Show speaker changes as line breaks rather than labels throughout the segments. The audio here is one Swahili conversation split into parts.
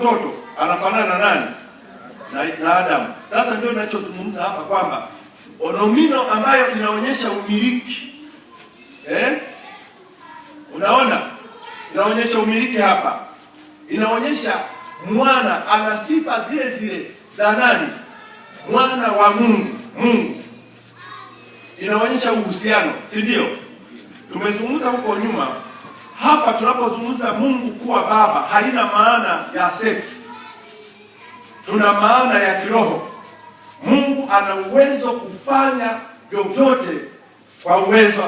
mtoto anafanana na nani? Na Adamu. Sasa ndio ninachozungumza hapa kwamba nomino ambayo inaonyesha umiliki. Unaona? Inaonyesha umiliki hapa. Inaonyesha mwana ana sifa zile zile za nani? Mwana wa Mungu. Mungu. Inaonyesha uhusiano, si ndio? Tumezungumza huko nyuma. Hapa tunapozungumza Mungu kuwa baba haina maana ya sex. Tuna maana ya kiroho. Mungu ana uwezo kufanya vyovyote kwa uwezo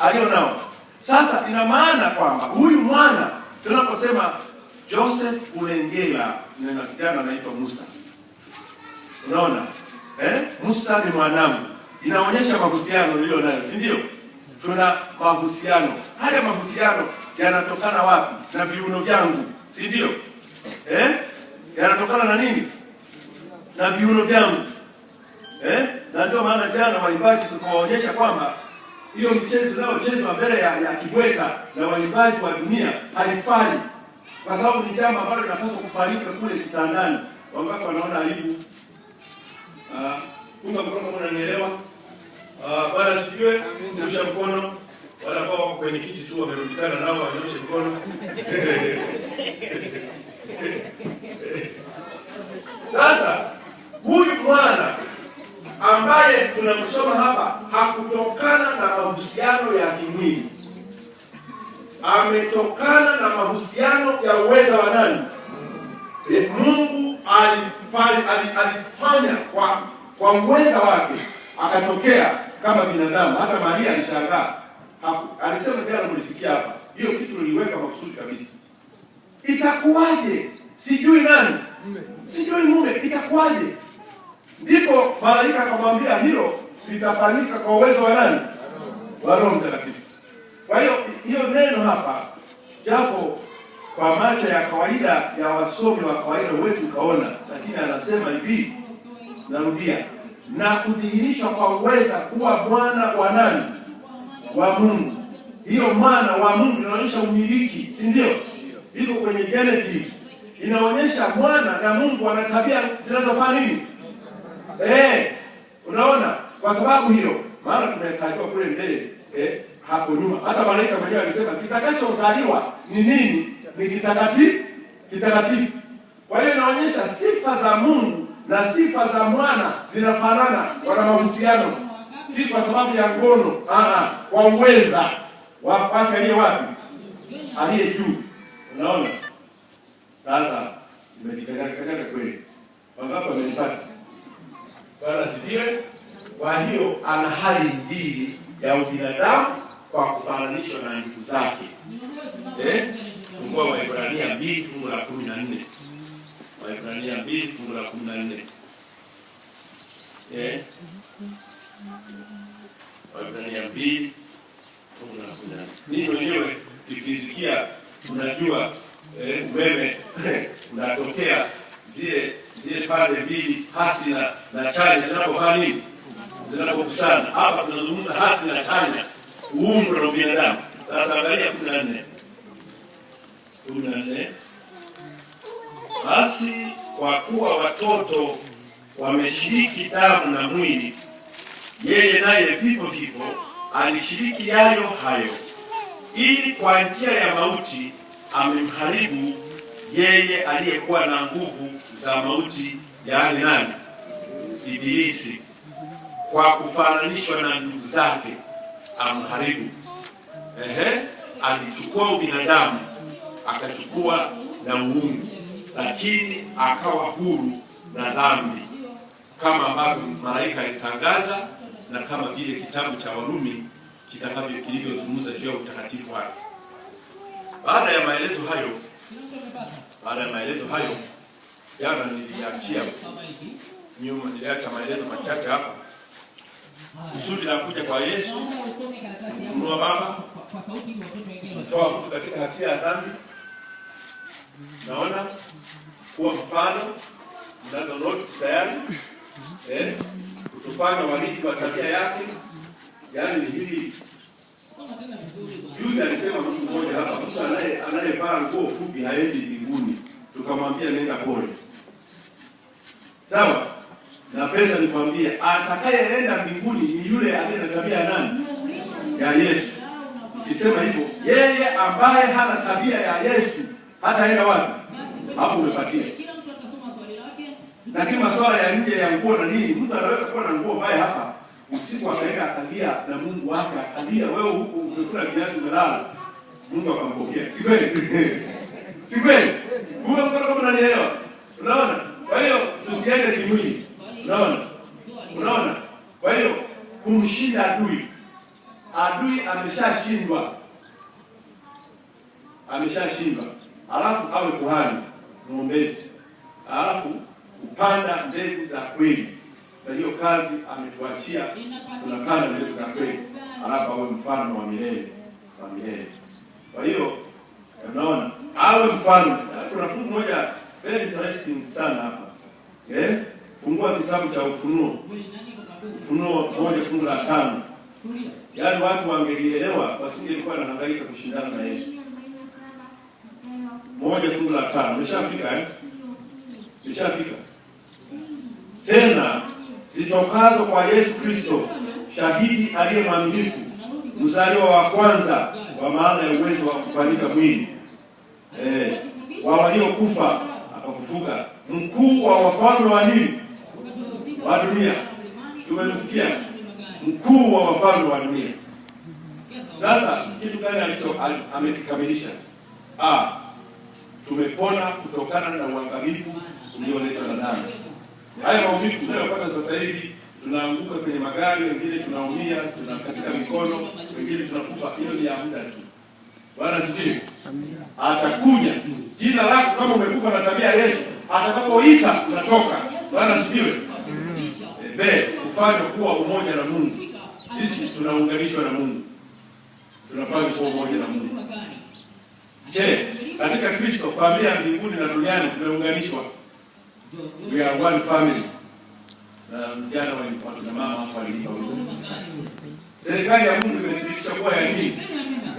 alionao. Sasa ina maana kwamba huyu mwana tunaposema Joseph Ulengela na kijana anaitwa Musa. Unaona? Musa ni mwanangu. Inaonyesha mahusiano nilio nayo, si ndio? Tuna mahusiano. Haya mahusiano yanatokana wapi? Na viuno vyangu, si ndio? Yanatokana na nini? Na viuno vyangu. Na ndio maana jana waimbaji tukawaonyesha kwamba hiyo mchezo unaochezwa mbele ya kibweka na waimbaji wa dunia haifai. Kwa sababu ni jambo ambalo linapaswa kufanyika kule kitandani. Wangapi wanaona aibu? Kumbe mkono unanielewa? Bwana sifiwe. Nyosha mkono. Wala ambao wako kwenye kiti tu wamerudikana nao wanyoshe mkono. Sasa huyu mwana ambaye tunamsoma hapa hakutokana na mahusiano ya kimwili. Ametokana na mahusiano ya uweza wa nani? Mungu alifanya kwa uweza wake akatokea kama binadamu. Hata Maria alishangaa. Alisema jana mlisikia hapa. Hiyo kitu niliweka makusudi kabisa. Itakuwaje? Sijui nani? Sijui mume, itakuwaje? Ndipo malaika akamwambia hilo litafanyika kwa uwezo wa nani? Wa Roho Mtakatifu. Kwa hiyo neno hapa japo kwa macho ya kawaida ya wasomi wa kawaida huwezi ukaona, lakini anasema hivi, narudia, na kudhihirishwa kwa uweza kuwa mwana wa nani? Wa Mungu. Hiyo mwana wa Mungu inaonyesha umiliki, si ndio? Iko kwenye genetic. Inaonyesha mwana na Mungu wana tabia zinazofanya nini? Unaona? Kwa sababu hiyo, maana tumetajwa kule mbele, hapo nyuma. Hata malaika mwenyewe alisema kitakachozaliwa ni nini? Ni kitakatifu. Kwa hiyo inaonyesha sifa za Mungu na sifa za mwana zinafanana, wana mahusiano. Si kwa sababu ya ngono, kwa uweza wake aliye wapi? Aliye juu. Unaona? Sasa nimejitanganya kweli. Wangapi wamenipata? Bwana sifiwe. Kwa hiyo ana hali mbili ya ubinadamu kwa kufananishwa na ndugu zake. Fungua Waebrania 2:14. Waebrania 2:14. Waebrania 2:14. Ni mwenyewe tukisikia tunajua umeme unatokea zile pande mbili hasi na chanya zinapofanya nini? Zinapokusana. Hapa tunazungumza hasi na chanya, uundo wa binadamu. Sasa angalia 14. Basi kwa kuwa watoto wameshiriki damu na mwili, yeye naye vivyo hivyo alishiriki hayo, ili kwa njia ya mauti amemharibu yeye aliyekuwa na nguvu za mauti, yaani nani? Ibilisi. Kwa kufananishwa na ndugu zake amharibu. Alichukua ubinadamu, akachukua na uungu, lakini akawa huru na dhambi, kama ambavyo malaika alitangaza na kama vile kitabu cha Warumi kilivyozungumza juu ya utakatifu wake. Baada ya maelezo hayo, jana niliachia nyuma, niliacha maelezo machache hapa. Kusudi la kuja kwa Yesu kumnunua Baba, kutoa mtu katika hatia ya dhambi. Naona kuwa mfano, mnazo notes tayari, kutufanya warithi wa tabia yake. Yaani hivi juzi alisema mtu mmoja hapa, mtu anayevaa nguo fupi haendi mbinguni. ukamwambia nenda pole. Sawa? Napenda nikwambie atakayeenda mbinguni ni yule aliye na tabia ya nani? Ya Yesu. Ukisema hivyo, yeye ambaye hana tabia ya Yesu hataenda wapi? Hapo umepatia. Lakini masuala ya nje ya nguo na nini, mtu anaweza kuwa na nguo mbaya hapa, usiku akaenda akalia na Mungu wake akalia, wewe huku umekula kiasi umelala, Mungu akampokea. Si kweli? Si kweli? Mungu kama unanielewa? Unaona? Kwa hiyo tusiende kimwili. Unaona? Unaona? Kwa hiyo kumshinda adui. Adui ameshashindwa. Ameshashindwa. Alafu awe kuhani, mwombezi. Alafu kupanda mbegu za kweli. Na hiyo kazi ametuachia, tunapanda mbegu za kweli. Alafu awe mfano wa milele, wa milele. Kwa hiyo unaona, awe mfano. Kuna fungu moja very interesting sana hapa. Fungua kitabu cha Ufunuo. Ufunuo 1:5. Yaani watu wangelielewa wasingelikuwa wanahangaika kushindana na Yesu. 1:5. Umeshafika Umeshafika. Tena zitokazo kwa Yesu Kristo, shahidi aliye mwaminifu, mzaliwa wa kwanza, kwa maana ya uwezo wa kufanyika mwili. Wa waliokufa akafufuka, mkuu wa wafalme wa nini? Wa dunia. Tumemsikia mkuu wa wafalme wa dunia. Sasa kitu gani amekikamilisha? Tumepona kutokana na uangamivu ulioletwa na dhambi. Haya maumivu tunayopata sasa hivi, tunaanguka kwenye magari, wengine tunaumia, tunakatika mikono, wengine tunakufa, hiyo ni ya muda tu. Bwana asifiwe. Atakuja. Jina lako kama umekufa na tabia ya Yesu, atakapoita unatoka. Bwana asifiwe. Kufanya kuwa umoja na Mungu. Sisi tunaunganishwa na Mungu. Tunafanya kuwa umoja na Mungu. Je, katika Kristo familia ya mbinguni na duniani zimeunganishwa? We are one family. Na mjana walipata mama hapo alipa. Serikali ya Mungu imethibitisha kuwa ya nini?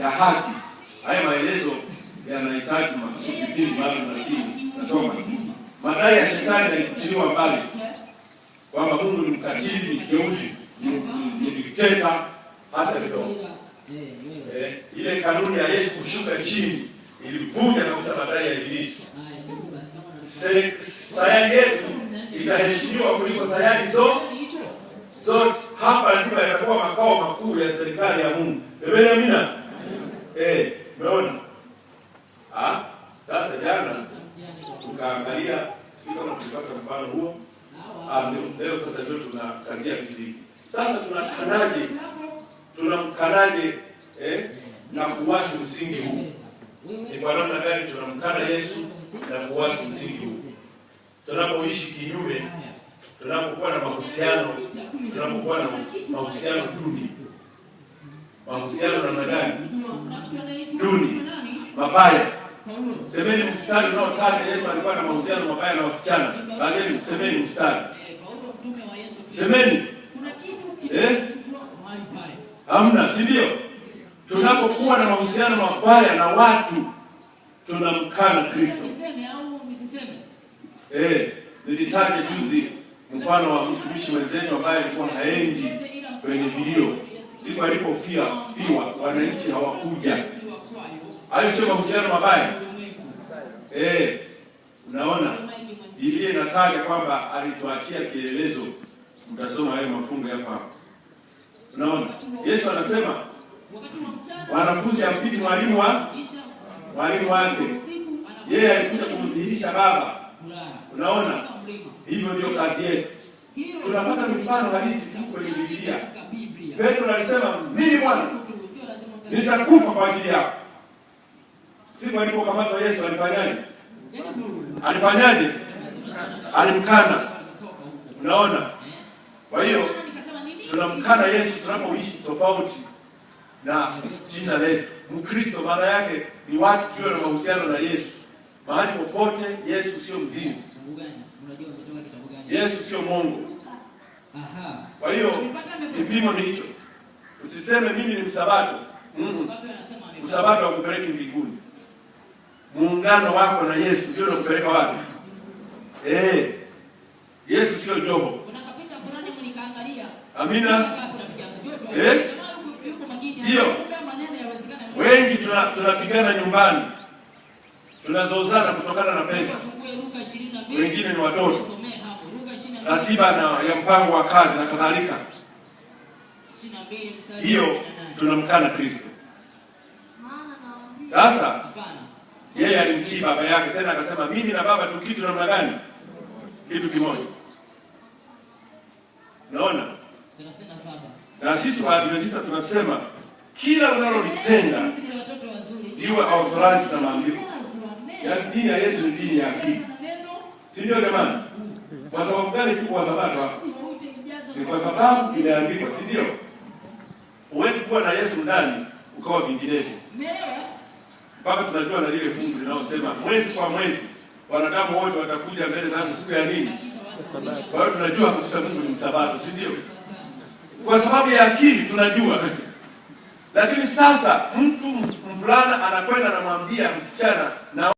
Ya haki. Haya maelezo yanahitaji makusudi maalum na dini. Nasoma. Madai ya shetani yalifutiliwa mbali. Kwamba Mungu ni mkatili, ni kiongozi, ni dikteta, hata kidogo. Ile kanuni ya Yesu kushuka chini ilivunja na kusema madai ya Ibilisi. Sayari yetu itaheshimiwa kuliko sayari zote. Hapa ndipo yatakuwa makao makuu ya serikali ya Mungu. Semeni amina. Umeona? Sasa jana tukaangalia kama tulipata mfano huo. Leo sasa ndio tunakazia kipindi. Sasa tunamkanaje na kuwasi msingi huu? Ni kwa namna gani tunamkana Yesu na kuwasi msingi huu? Tunapoishi kinyume, tunapokuwa na mahusiano, tunapokuwa na mahusiano duni. Mahusiano namna gani? Duni, mabaya. Semeni mstari unaotaja Yesu alikuwa na mahusiano mabaya na wasichana. Baadaye semeni mstari. Semeni. Hamna, si ndio? Tunapokuwa na mahusiano mabaya na watu, tunamkana Kristo. Nilitaja juzi mfano wa mtumishi mwenzetu ambaye alikuwa haendi kwenye vilio. Siku alipofiwa wananchi hawakuja. Hayo sio mahusiano mabaya. Unaona? Biblia inataja kwamba alituachia kielelezo. Mtasoma hayo mafungu hapa. Unaona? Yesu anasema wanafunzi hampiti mwalimu wake. Yeye alikuja kumdhihirisha Baba. Unaona? Hivyo ndio kazi yetu. Tunapata mifano halisi tu kwenye Biblia. Petro alisema, "Mimi Bwana nitakufa kwa ajili yako." Siku alipokamatwa Yesu alifanyaje? Alimkana. Unaona? Kwa hiyo tunamkana Yesu tunapoishi tofauti na jina letu. Mkristo maana yake ni watu tulio na mahusiano na Yesu. Mahali popote Yesu sio mzinzi. Yesu sio Mungu. Kwa hiyo kipimo ni hicho. Usiseme mimi ni msabato. Msabato hakupeleki mbinguni. muungano wako na Yesu ndio unakupeleka wapi? Yesu sio joho.
Kuna kapicha fulani mlikaangalia.
Amina. Ndio. Wengi tunapigana nyumbani. Tunazozana kutokana na pesa. Wengine ni watoto. Ratiba ya mpango wa kazi na kadhalika. Hiyo tunamkana Kristo. Sasa yeye alimtii baba yake, tena akasema mimi na baba tu kitu namna gani? Kitu kimoja. Naona? Na sisi Waadventista tunasema kila unalolitenda liwe authorized na maandiko. Yaani dini ya Yesu ni dini ya akili. Si ndio jamani? Kwa sababu gani tuko wa Sabato hapa? Ni kwa sababu imeandikwa, si ndio? Huwezi kuwa na Yesu ndani ukawa vinginevyo. Mpaka tunajua na lile fungu linalosema mwezi kwa mwezi wanadamu wote watakuja mbele zangu siku ya nini? Kwa hiyo tunajua kabisa Mungu ni Sabato, si ndio? Kwa sababu ya akili tunajua. Lakini sasa mtu mvulana anakwenda anamwambia msichana na